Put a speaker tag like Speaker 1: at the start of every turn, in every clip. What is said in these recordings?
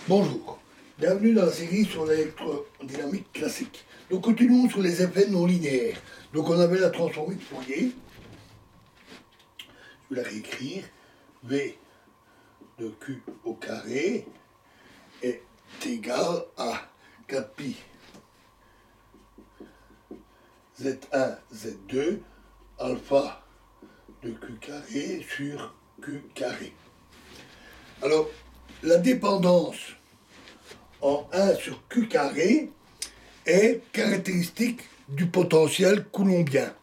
Speaker 1: Bonjour, bienvenue dans la série sur l'électrodynamique classique. Nous continuons sur les effets non linéaires. Donc on avait la transformée de Fourier. Je vais la réécrire. V de Q au carré est égal à 4pi Z1, Z2, alpha de Q carré sur Q carré. Alors, la dépendance en 1 sur Q carré est caractéristique du potentiel coulombien,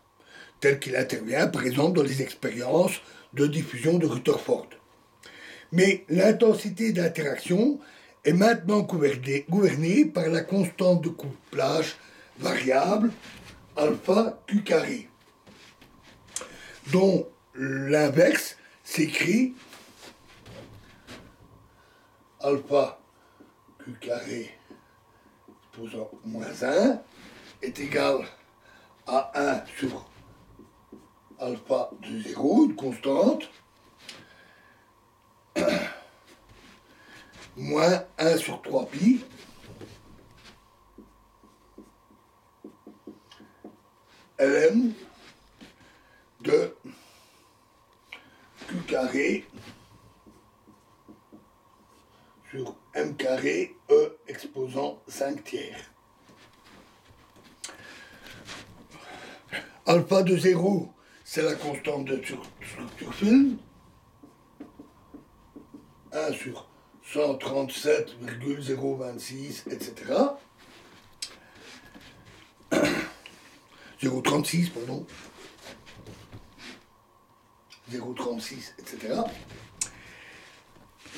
Speaker 1: tel qu'il intervient par exemple dans les expériences de diffusion de Rutherford. Mais l'intensité d'interaction est maintenant gouvernée par la constante de couplage variable alpha Q carré, dont l'inverse s'écrit alpha Q carré exposant moins 1 est égal à 1 sur alpha de 0, une constante, moins 1 sur 3pi ln de Q carré sur m carré E exposant 5 tiers. Alpha de 0, c'est la constante de structure film. 1 sur 137,026, etc. 0,36, pardon. 0,36, etc.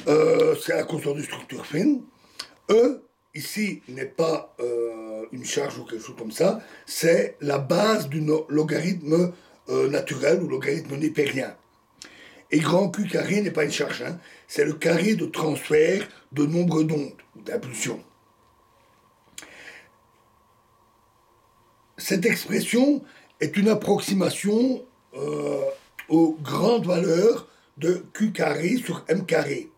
Speaker 1: C'est la constante de structure fine. E, ici, n'est pas une charge ou quelque chose comme ça, c'est la base du logarithme naturel ou logarithme népérien. Et grand Q carré n'est pas une charge, hein, c'est le carré de transfert de nombre d'ondes, ou d'impulsion. Cette expression est une approximation aux grandes valeurs de Q carré sur M carré.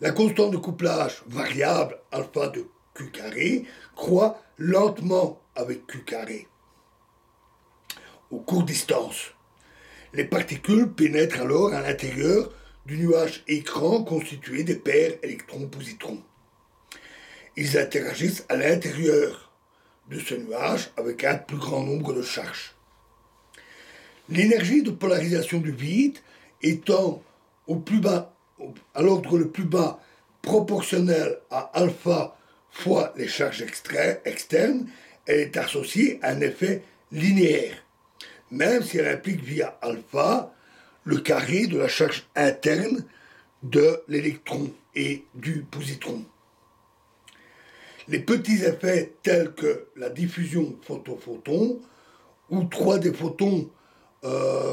Speaker 1: La constante de couplage variable alpha de Q carré croît lentement avec Q carré, aux courtes distances. Les particules pénètrent alors à l'intérieur du nuage écran constitué des paires électrons-positrons. Ils interagissent à l'intérieur de ce nuage avec un plus grand nombre de charges. L'énergie de polarisation du vide étant à l'ordre le plus bas proportionnel à alpha fois les charges externes, elle est associée à un effet linéaire, même si elle implique via alpha le carré de la charge interne de l'électron et du positron. Les petits effets tels que la diffusion photon-photon, où 3 des photons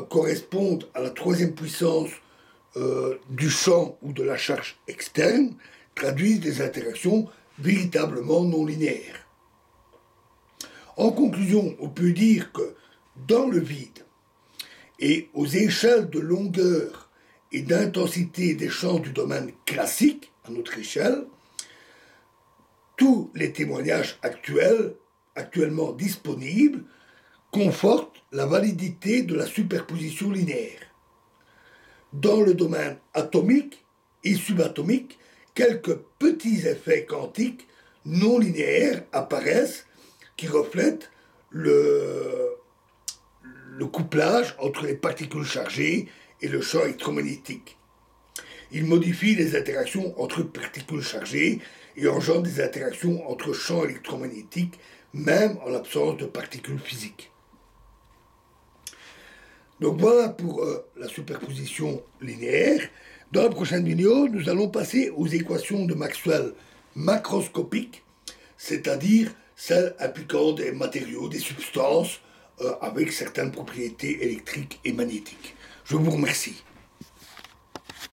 Speaker 1: correspondent à la troisième puissance du champ ou de la charge externe, traduisent des interactions véritablement non linéaires. En conclusion, on peut dire que dans le vide et aux échelles de longueur et d'intensité des champs du domaine classique, à notre échelle, tous les témoignages actuellement disponibles confortent la validité de la superposition linéaire. Dans le domaine atomique et subatomique, quelques petits effets quantiques non linéaires apparaissent qui reflètent le couplage entre les particules chargées et le champ électromagnétique. Ils modifient les interactions entre particules chargées et engendrent des interactions entre champs électromagnétiques, même en l'absence de particules physiques. Donc voilà pour la superposition linéaire. Dans la prochaine vidéo, nous allons passer aux équations de Maxwell macroscopiques, c'est-à-dire celles impliquant des matériaux, des substances avec certaines propriétés électriques et magnétiques. Je vous remercie.